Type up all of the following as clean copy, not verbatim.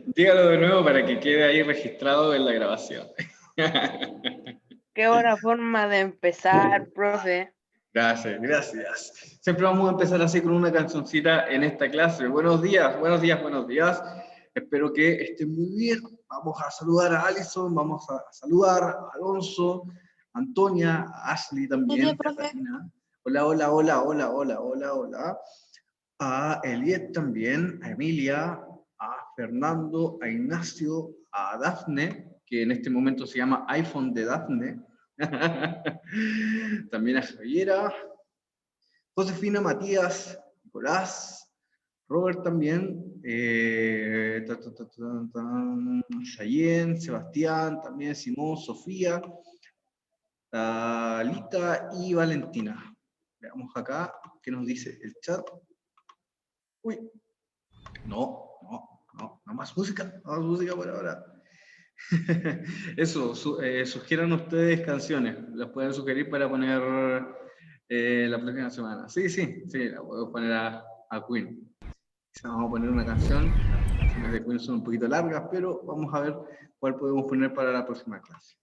Dígalo de nuevo para que quede ahí registrado en la grabación. Qué buena forma de empezar, profe. Gracias, gracias. Siempre vamos a empezar así con una cancioncita en esta clase. Buenos días, buenos días, buenos días. Espero que estén muy bien. Vamos a saludar a Alison, vamos a saludar a Alonso, a Antonia, a Ashley también, Catalina. Hola, hola, hola, hola, hola, hola, hola. A Eliet también, a Emilia, a Fernando, a Ignacio, a Dafne, que en este momento se llama iPhone de Dafne. También a Javiera, Josefina, Matías, Nicolás, Robert también, Chayén, Sebastián, también Simón, Sofía, Talita y Valentina. Veamos acá qué nos dice el chat. Uy, no más música, no más música por ahora. Eso, sugieran ustedes canciones, las pueden sugerir para poner la próxima semana. Sí, la puedo poner a Queen. Vamos a poner una canción, las canciones de Queen son un poquito largas, pero vamos a ver cuál podemos poner para la próxima clase.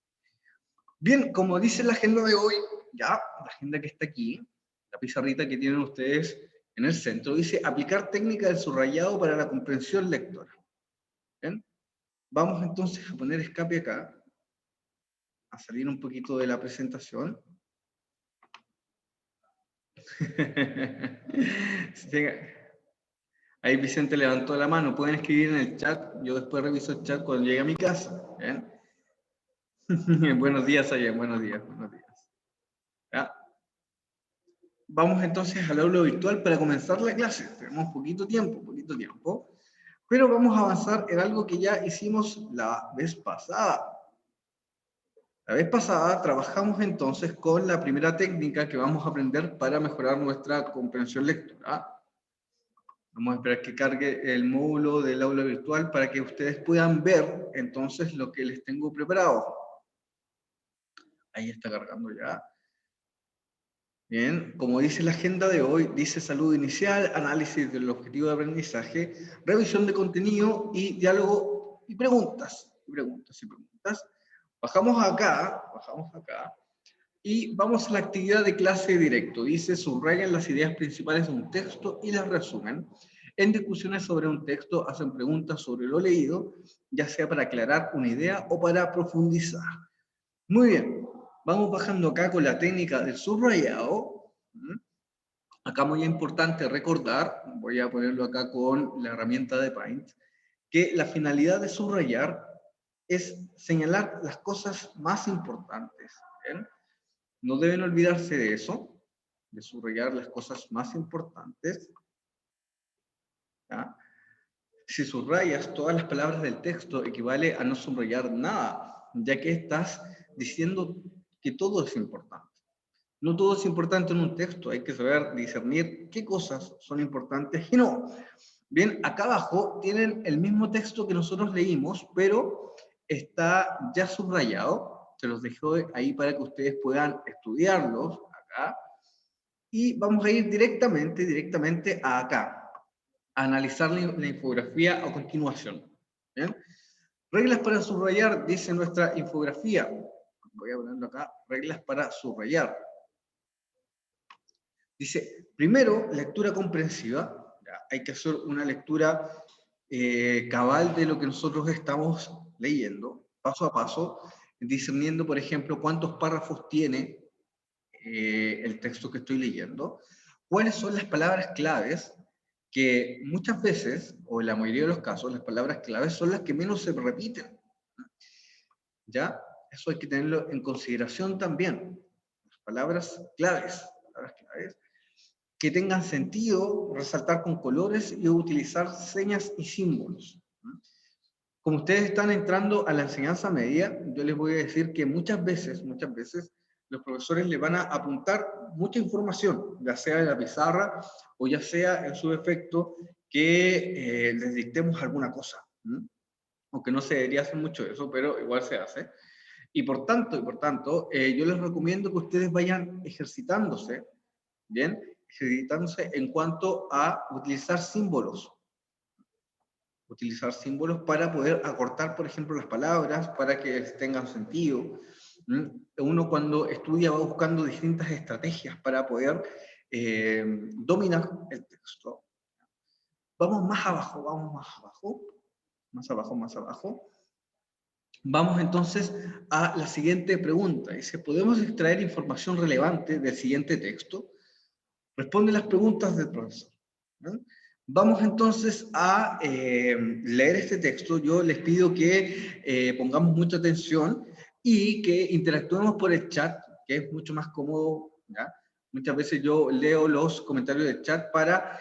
Bien, como dice la agenda de hoy, ya, la agenda que está aquí, la pizarrita que tienen ustedes en el centro, dice aplicar técnica del subrayado para la comprensión lectora. ¿Bien? Vamos entonces a poner escape acá, a salir un poquito de la presentación. Ahí Vicente levantó la mano, pueden escribir en el chat, yo después reviso el chat cuando llegue a mi casa. ¿Bien? Buenos días, Ayen, buenos días, buenos días. ¿Ya? Vamos entonces al aula virtual para comenzar la clase. Tenemos poquito tiempo, pero vamos a avanzar en algo que ya hicimos la vez pasada. La vez pasada trabajamos entonces con la primera técnica que vamos a aprender para mejorar nuestra comprensión lectora. Vamos a esperar que cargue el módulo del aula virtual para que ustedes puedan ver entonces lo que les tengo preparado. Ahí está cargando ya. Bien, como dice la agenda de hoy, dice saludo inicial, análisis del objetivo de aprendizaje, revisión de contenido y diálogo y preguntas. Bajamos acá y vamos a la actividad de clase directo. Dice, subrayan las ideas principales de un texto y las resumen. En discusiones sobre un texto hacen preguntas sobre lo leído, ya sea para aclarar una idea o para profundizar. Muy bien, vamos bajando acá con la técnica del subrayado. Acá muy importante recordar, voy a ponerlo acá con la herramienta de Paint, que la finalidad de subrayar es señalar las cosas más importantes. ¿Bien? No deben olvidarse de eso, de subrayar las cosas más importantes. ¿Ya? Si subrayas todas las palabras del texto, equivale a no subrayar nada, ya que estás diciendo que todo es importante. No todo es importante en un texto, hay que saber discernir qué cosas son importantes y no. Bien, acá abajo tienen el mismo texto que nosotros leímos, pero está ya subrayado. Se los dejo ahí para que ustedes puedan estudiarlos acá. Y vamos a ir directamente a acá, a analizar la infografía a continuación. ¿Bien? Reglas para subrayar, dice nuestra infografía. Voy a ponerlo acá, reglas para subrayar. Dice, primero, lectura comprensiva. Hay que hacer una lectura cabal de lo que nosotros estamos leyendo, paso a paso, discerniendo, por ejemplo, cuántos párrafos tiene el texto que estoy leyendo, cuáles son las palabras claves, que muchas veces, o en la mayoría de los casos, las palabras claves son las que menos se repiten. ¿Ya? Eso hay que tenerlo en consideración también. Las palabras claves, que tengan sentido, resaltar con colores y utilizar señas y símbolos. Como ustedes están entrando a la enseñanza media, yo les voy a decir que muchas veces, los profesores les van a apuntar mucha información, ya sea en la pizarra o ya sea en su defecto que les dictemos alguna cosa. Aunque no se debería hacer mucho eso, pero igual se hace. Y por tanto, yo les recomiendo que ustedes vayan ejercitándose, ¿bien? Ejercitándose en cuanto a utilizar símbolos. Utilizar símbolos para poder acortar, por ejemplo, las palabras, para que tengan sentido. Uno cuando estudia va buscando distintas estrategias para poder dominar el texto. Vamos más abajo, más abajo, más abajo. Vamos entonces a la siguiente pregunta. Dice, ¿podemos extraer información relevante del siguiente texto? Responde las preguntas del profesor. ¿No? Vamos entonces a leer este texto. Yo les pido que pongamos mucha atención y que interactuemos por el chat, que es mucho más cómodo, ¿ya? Muchas veces yo leo los comentarios del chat para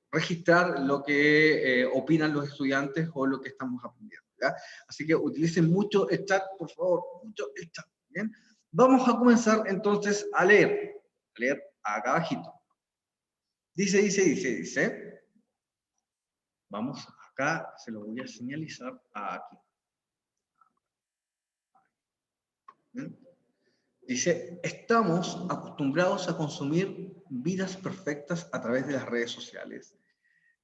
registrar lo que opinan los estudiantes o lo que estamos aprendiendo, ¿ya? Así que utilicen mucho el chat, por favor, mucho el chat, ¿bien? Vamos a comenzar entonces a leer acá abajito. Dice. Vamos acá, se lo voy a señalizar aquí. ¿Bien? Dice, estamos acostumbrados a consumir vidas perfectas a través de las redes sociales.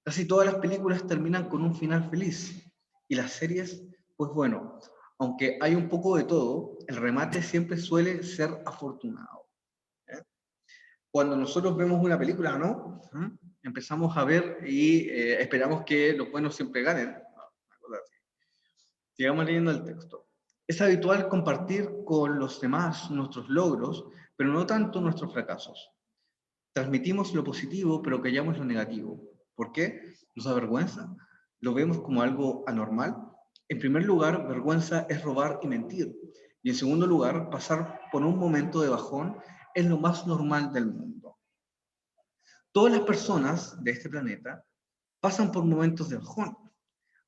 Casi todas las películas terminan con un final feliz. Y las series, pues bueno, aunque hay un poco de todo, el remate siempre suele ser afortunado. Cuando nosotros vemos una película, ¿no? Empezamos a ver y esperamos que los buenos siempre ganen. Sigamos leyendo el texto. Es habitual compartir con los demás nuestros logros, pero no tanto nuestros fracasos. Transmitimos lo positivo, pero callamos lo negativo. ¿Por qué? ¿Nos da vergüenza? ¿Lo vemos como algo anormal? En primer lugar, vergüenza es robar y mentir. Y en segundo lugar, pasar por un momento de bajón es lo más normal del mundo. Todas las personas de este planeta pasan por momentos de bajón,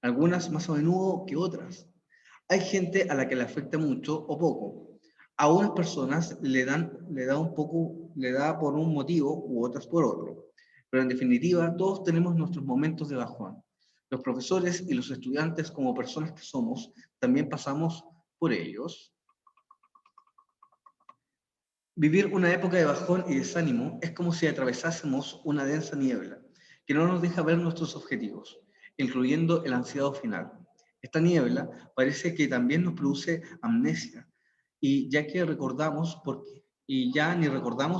algunas más a menudo que otras. Hay gente a la que le afecta mucho o poco. A unas personas le da por un motivo u otras por otro. Pero en definitiva, todos tenemos nuestros momentos de bajón. Los profesores y los estudiantes, como personas que somos, también pasamos por ellos. Vivir una época de bajón y desánimo es como si atravesásemos una densa niebla que no nos deja ver nuestros objetivos, incluyendo el ansiado final. Esta niebla parece que también nos produce amnesia, y ya ni recordamos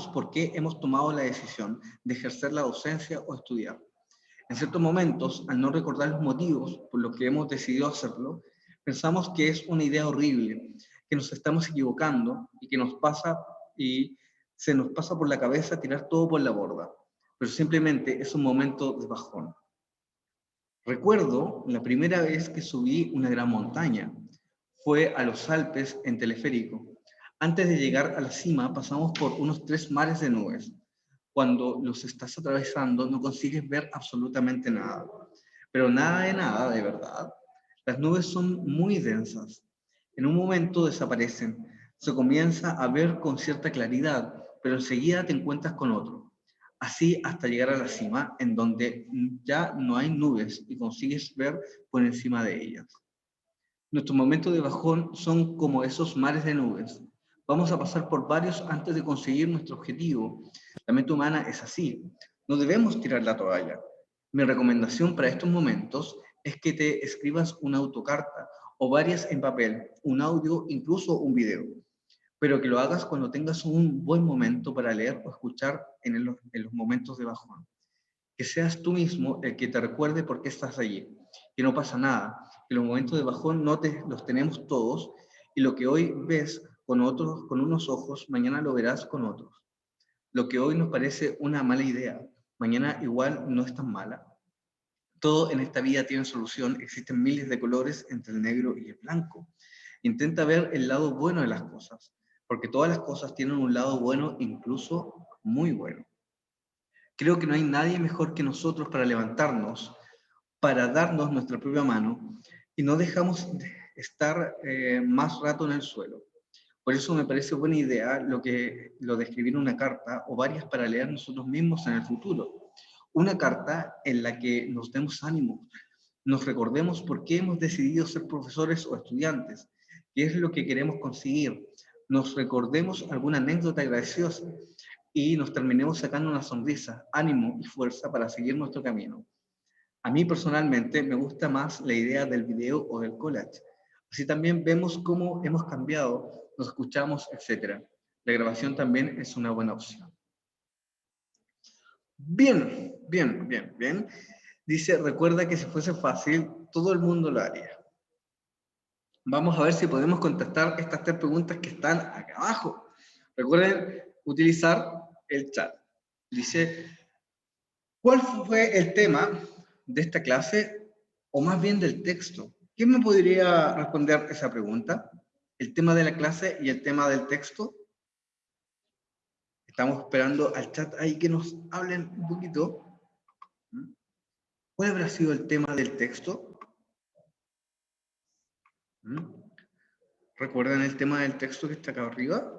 por qué hemos tomado la decisión de ejercer la docencia o estudiar. En ciertos momentos, al no recordar los motivos por los que hemos decidido hacerlo, pensamos que es una idea horrible, que nos estamos equivocando y que se nos pasa por la cabeza tirar todo por la borda. Pero simplemente es un momento de bajón. Recuerdo la primera vez que subí una gran montaña. Fue a los Alpes en teleférico. Antes de llegar a la cima pasamos por unos 3 mares de nubes. Cuando los estás atravesando no consigues ver absolutamente nada. Pero nada de verdad. Las nubes son muy densas. En un momento desaparecen. Se comienza a ver con cierta claridad, pero enseguida te encuentras con otro. Así hasta llegar a la cima, en donde ya no hay nubes y consigues ver por encima de ellas. Nuestros momentos de bajón son como esos mares de nubes. Vamos a pasar por varios antes de conseguir nuestro objetivo. La mente humana es así. No debemos tirar la toalla. Mi recomendación para estos momentos es que te escribas una autocarta o varias en papel, un audio, incluso un video. Pero que lo hagas cuando tengas un buen momento para leer o escuchar en los momentos de bajón. Que seas tú mismo el que te recuerde por qué estás allí. Que no pasa nada, que los momentos de bajón los tenemos todos, y lo que hoy ves con unos ojos, mañana lo verás con otros. Lo que hoy nos parece una mala idea, mañana igual no es tan mala. Todo en esta vida tiene solución, existen miles de colores entre el negro y el blanco. Intenta ver el lado bueno de las cosas, porque todas las cosas tienen un lado bueno, incluso muy bueno. Creo que no hay nadie mejor que nosotros para levantarnos, para darnos nuestra propia mano, y no dejamos de estar más rato en el suelo. Por eso me parece buena idea lo de escribir una carta o varias para leer nosotros mismos en el futuro. Una carta en la que nos demos ánimo, nos recordemos por qué hemos decidido ser profesores o estudiantes, qué es lo que queremos conseguir, nos recordemos alguna anécdota graciosa y nos terminemos sacando una sonrisa, ánimo y fuerza para seguir nuestro camino. A mí personalmente me gusta más la idea del video o del collage. Así también vemos cómo hemos cambiado, nos escuchamos, etc. La grabación también es una buena opción. Bien, bien, bien, bien. Dice, recuerda que si fuese fácil, todo el mundo lo haría. Vamos a ver si podemos contestar estas 3 preguntas que están acá abajo. Recuerden utilizar el chat. Dice, ¿cuál fue el tema de esta clase, o más bien del texto? ¿Quién me podría responder esa pregunta? ¿El tema de la clase y el tema del texto? Estamos esperando al chat ahí que nos hablen un poquito. ¿Cuál habrá sido el tema del texto? ¿Recuerdan el tema del texto que está acá arriba?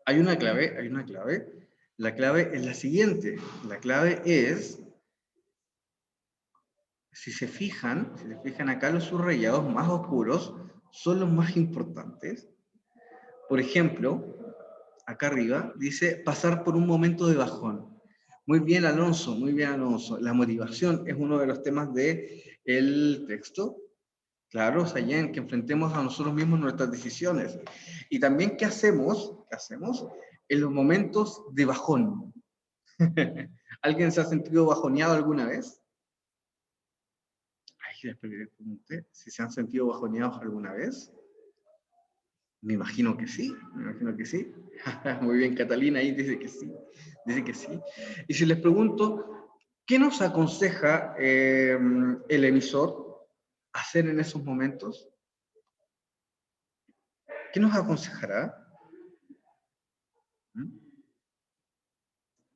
Hay una clave, hay una clave. La clave es la siguiente. La clave es, si se fijan acá, los subrayados más oscuros son los más importantes. Por ejemplo, acá arriba dice pasar por un momento de bajón. Muy bien, Alonso, muy bien, Alonso. La motivación es uno de los temas del texto. Claro, Sayen, que enfrentemos a nosotros mismos nuestras decisiones. Y también, ¿qué hacemos? ¿Qué hacemos en los momentos de bajón? ¿Alguien se ha sentido bajoneado alguna vez? Ay, después les pregunté si se han sentido bajoneados alguna vez. Me imagino que sí, me imagino que sí. Muy bien, Catalina ahí dice que sí, dice que sí. Y si les pregunto, ¿qué nos aconseja el emisor hacer en esos momentos? ¿Qué nos aconsejará?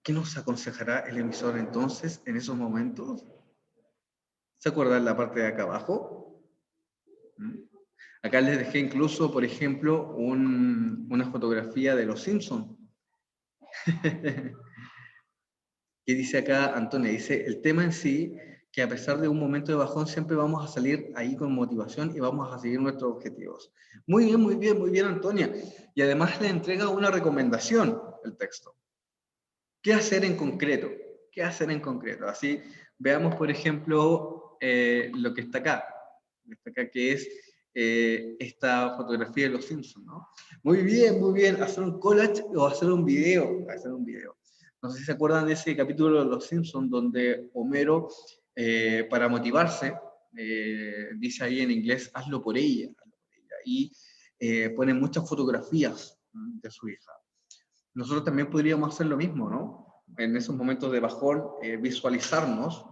¿Qué nos aconsejará el emisor entonces en esos momentos? ¿Se acuerdan la parte de acá abajo? Acá les dejé incluso, por ejemplo, una fotografía de los Simpsons. ¿Qué dice acá Antonia? Dice, el tema en sí, que a pesar de un momento de bajón, siempre vamos a salir ahí con motivación y vamos a seguir nuestros objetivos. Muy bien, muy bien, muy bien, Antonia. Y además le entrega una recomendación el texto. ¿Qué hacer en concreto? ¿Qué hacer en concreto? Así, veamos, por ejemplo, lo que está acá. Que es esta fotografía de los Simpsons, ¿no? Muy bien, hacer un collage o hacer un video, No sé si se acuerdan de ese capítulo de los Simpsons donde Homero, para motivarse, dice ahí en inglés, hazlo por ella, y pone muchas fotografías de su hija. Nosotros también podríamos hacer lo mismo, ¿no? En esos momentos de bajón, visualizarnos,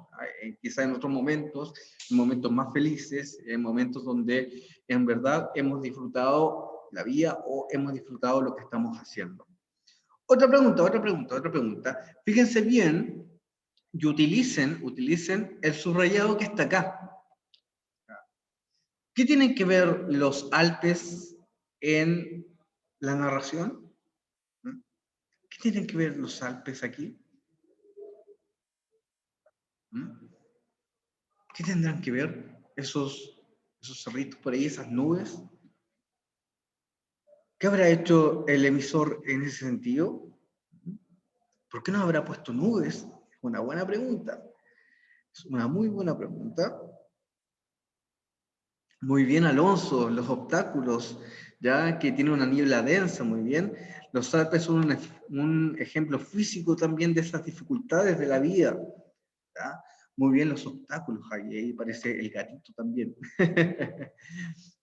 quizá en otros momentos, en momentos más felices, en momentos donde en verdad hemos disfrutado la vida o hemos disfrutado lo que estamos haciendo. Otra pregunta. Fíjense bien y utilicen el subrayado que está acá. ¿Qué tienen que ver los Alpes en la narración? ¿Qué tienen que ver los Alpes aquí? ¿Qué tendrán que ver esos cerritos por ahí, esas nubes? ¿Qué habrá hecho el emisor en ese sentido? ¿Por qué no habrá puesto nubes? Es una buena pregunta. Es una muy buena pregunta. Muy bien, Alonso, los obstáculos, ya que tiene una niebla densa, muy bien. Los Alpes son un ejemplo físico también de esas dificultades de la vida. ¿Ya? Muy bien, los obstáculos, ahí parece el gatito también.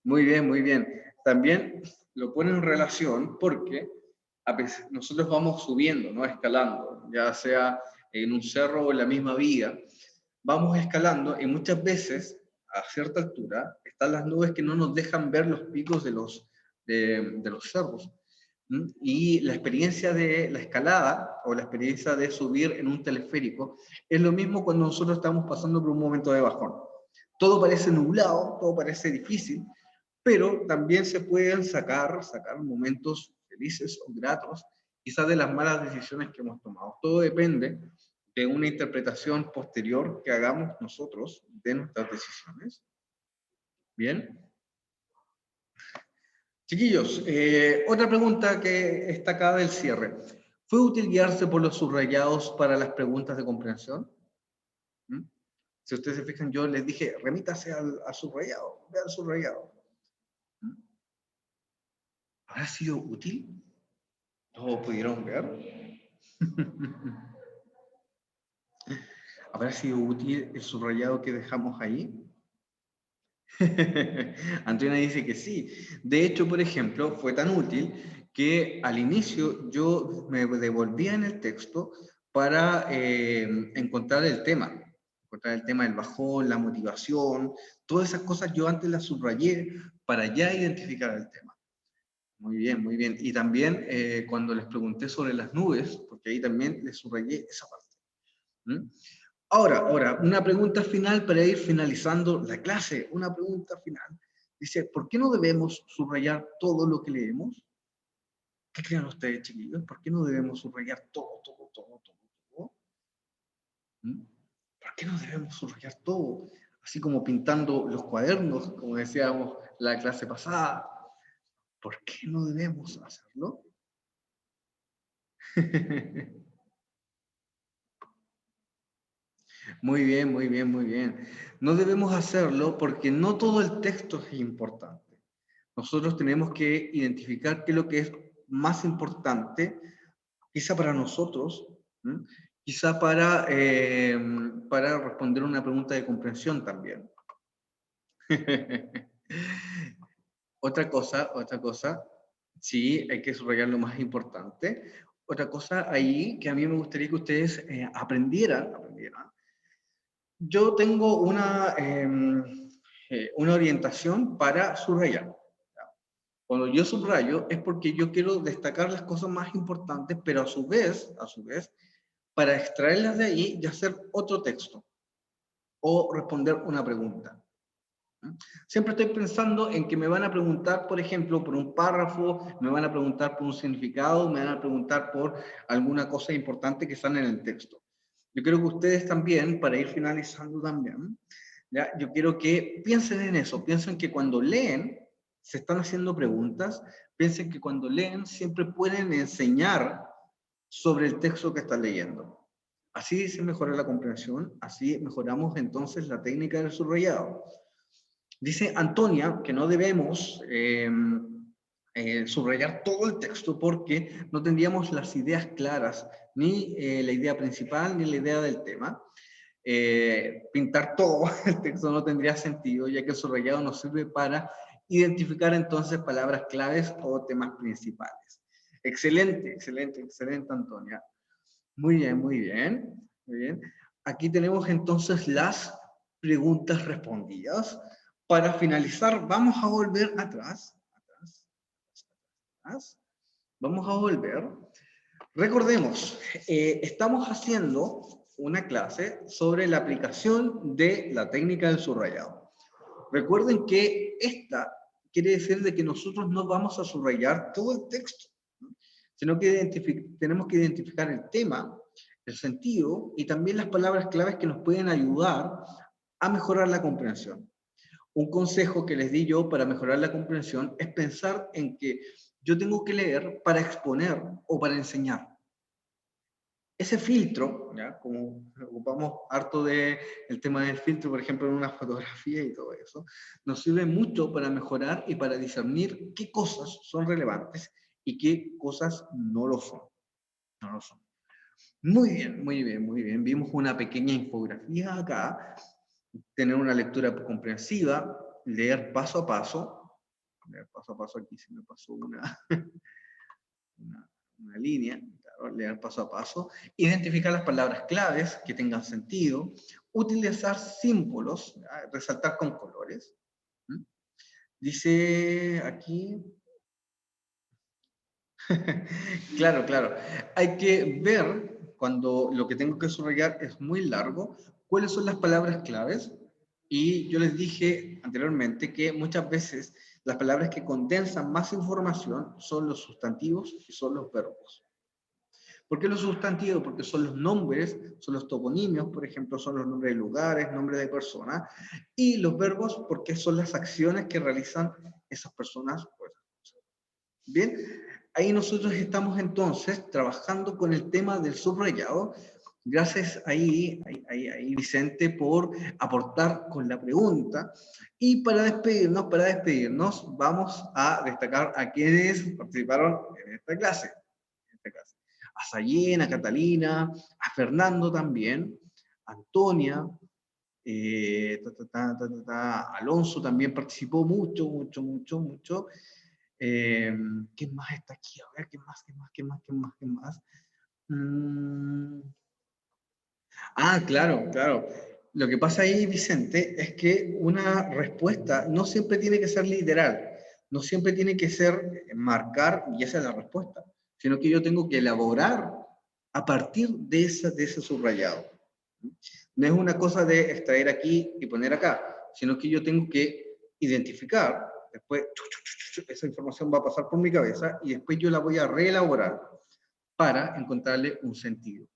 Muy bien, muy bien. También lo pone en relación porque nosotros vamos subiendo, ¿no? Escalando, ya sea en un cerro o en la misma vía, vamos escalando y muchas veces a cierta altura están las nubes que no nos dejan ver los picos de los cerros. Y la experiencia de la escalada o la experiencia de subir en un teleférico es lo mismo cuando nosotros estamos pasando por un momento de bajón. Todo parece nublado, todo parece difícil, pero también se pueden sacar momentos felices o gratos, quizás de las malas decisiones que hemos tomado. Todo depende de una interpretación posterior que hagamos nosotros de nuestras decisiones. Bien. Chiquillos, otra pregunta que está acá del cierre. ¿Fue útil guiarse por los subrayados para las preguntas de comprensión? Si ustedes se fijan, yo les dije, remítase al subrayado, vea el subrayado. ¿Habrá sido útil? ¿Lo pudieron ver? ¿Habrá sido útil el subrayado que dejamos ahí? Antonio dice que sí. De hecho, por ejemplo, fue tan útil que al inicio yo me devolvía en el texto para encontrar el tema. Encontrar el tema del bajón, la motivación, todas esas cosas yo antes las subrayé para ya identificar el tema. Muy bien, muy bien. Y también cuando les pregunté sobre las nubes, porque ahí también les subrayé esa parte. ¿Mm? Ahora, una pregunta final para ir finalizando la clase. Una pregunta final. Dice, ¿por qué no debemos subrayar todo lo que leemos? ¿Qué creen ustedes, chiquillos? ¿Por qué no debemos subrayar todo? ¿Mm? ¿Por qué no debemos subrayar todo? Así como pintando los cuadernos, como decíamos la clase pasada. ¿Por qué no debemos hacerlo? Muy bien, muy bien, muy bien. No debemos hacerlo porque no todo el texto es importante. Nosotros tenemos que identificar qué es lo que es más importante, quizá para nosotros, ¿m? Quizá para responder una pregunta de comprensión también. Otra cosa, sí, hay que subrayar lo más importante. Otra cosa ahí que a mí me gustaría que ustedes aprendieran. Yo tengo una orientación para subrayar. Cuando yo subrayo es porque yo quiero destacar las cosas más importantes, pero a su vez, para extraerlas de ahí y hacer otro texto o responder una pregunta. Siempre estoy pensando en que me van a preguntar, por ejemplo, por un párrafo, me van a preguntar por un significado, me van a preguntar por alguna cosa importante que sale en el texto. Yo quiero que ustedes también, para ir finalizando también, ¿ya? Yo quiero que piensen en eso, piensen que cuando leen, se están haciendo preguntas, piensen que cuando leen siempre pueden enseñar sobre el texto que están leyendo. Así se mejora la comprensión, así mejoramos entonces la técnica del subrayado. Dice Antonia que no debemos subrayar todo el texto porque no tendríamos las ideas claras, ni la idea principal, ni la idea del tema. Pintar todo el texto no tendría sentido, ya que el subrayado nos sirve para identificar entonces palabras claves o temas principales. Excelente, excelente, excelente, Antonia. Muy bien, muy bien, muy bien. Aquí tenemos entonces las preguntas respondidas. Para finalizar, vamos a volver atrás. Vamos a volver. Recordemos, estamos haciendo una clase sobre la aplicación de la técnica del subrayado. Recuerden que esta quiere decir de que nosotros no vamos a subrayar todo el texto, ¿no? Sino que tenemos que identificar el tema, el sentido y también las palabras claves que nos pueden ayudar a mejorar la comprensión. Un consejo que les di yo para mejorar la comprensión es pensar en que yo tengo que leer para exponer o para enseñar. Ese filtro, ¿ya? Como ocupamos harto del tema del filtro, por ejemplo, en una fotografía y todo eso, nos sirve mucho para mejorar y para discernir qué cosas son relevantes y qué cosas no lo son. No lo son. Muy bien, muy bien, muy bien. Vimos una pequeña infografía acá, tener una lectura comprensiva, leer paso a paso. Leer paso a paso, aquí se me pasó una línea, claro, leer paso a paso, identificar las palabras claves que tengan sentido, utilizar símbolos, ¿ya? Resaltar con colores. ¿Mm? Dice aquí, claro, claro, hay que ver cuando lo que tengo que subrayar es muy largo, cuáles son las palabras claves. Y yo les dije anteriormente que muchas veces las palabras que condensan más información son los sustantivos y son los verbos. ¿Por qué los sustantivos? Porque son los nombres, son los toponimios, por ejemplo, son los nombres de lugares, nombres de personas, y los verbos porque son las acciones que realizan esas personas. Bien, ahí nosotros estamos entonces trabajando con el tema del subrayado. Gracias ahí, Vicente, por aportar con la pregunta. Y para despedirnos, vamos a destacar a quienes participaron en esta clase. A Sayena, a Catalina, a Fernando también, a Antonia, Alonso también participó mucho. ¿Quién más está aquí? A ver, ¿quién más? Claro. Lo que pasa ahí, Vicente, es que una respuesta no siempre tiene que ser literal, no siempre tiene que ser marcar y esa es la respuesta, sino que yo tengo que elaborar a partir de ese subrayado. No es una cosa de extraer aquí y poner acá, sino que yo tengo que identificar, después esa información va a pasar por mi cabeza y después yo la voy a reelaborar para encontrarle un sentido.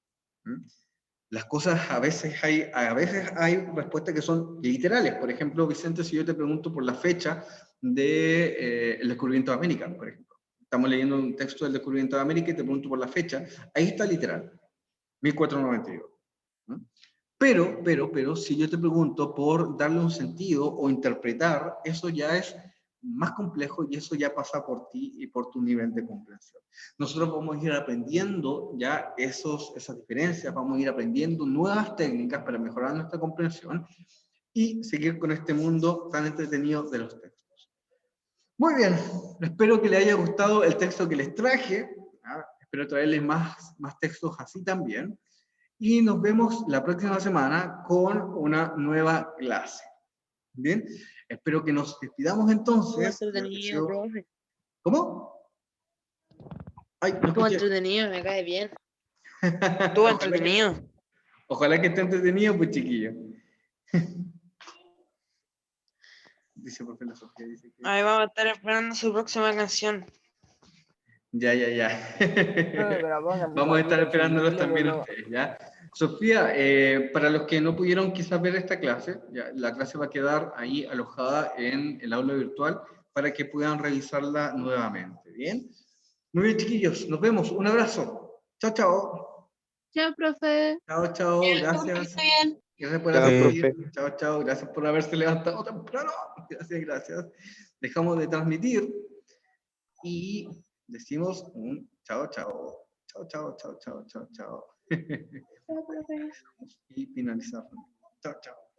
Las cosas a veces hay respuestas que son literales. Por ejemplo, Vicente, si yo te pregunto por la fecha del descubrimiento de América, por ejemplo. Estamos leyendo un texto del descubrimiento de América y te pregunto por la fecha. Ahí está literal, 1492. ¿No? Pero, si yo te pregunto por darle un sentido o interpretar, eso ya es más complejo y eso ya pasa por ti y por tu nivel de comprensión. Nosotros vamos a ir aprendiendo ya esas diferencias, vamos a ir aprendiendo nuevas técnicas para mejorar nuestra comprensión y seguir con este mundo tan entretenido de los textos. Muy bien, espero que les haya gustado el texto que les traje, espero traerles más textos así también, y nos vemos la próxima semana con una nueva clase. Bien, espero que nos despidamos entonces. Entretenido, profe. ¿Cómo? Ay, no Estuvo escuché. entretenido, me cae bien. Estuvo entretenido. Ojalá que esté entretenido, pues chiquillo. Dice profe la Sofía, dice que... Ahí vamos a estar esperando su próxima canción. Ya. Vamos a estar esperándolos también ustedes, ¿ya? Sofía, para los que no pudieron quizás ver esta clase, ya, la clase va a quedar ahí alojada en el aula virtual para que puedan revisarla nuevamente, ¿bien? Muy bien, chiquillos, nos vemos. Un abrazo. Chao. Chao, profe. Chao, gracias. Bien. Gracias por Chao, asistir. profe. Chao, gracias por haberse levantado temprano. Gracias. Dejamos de transmitir y decimos un chao. Chao. Chao, profe. Y finalizar. Chao.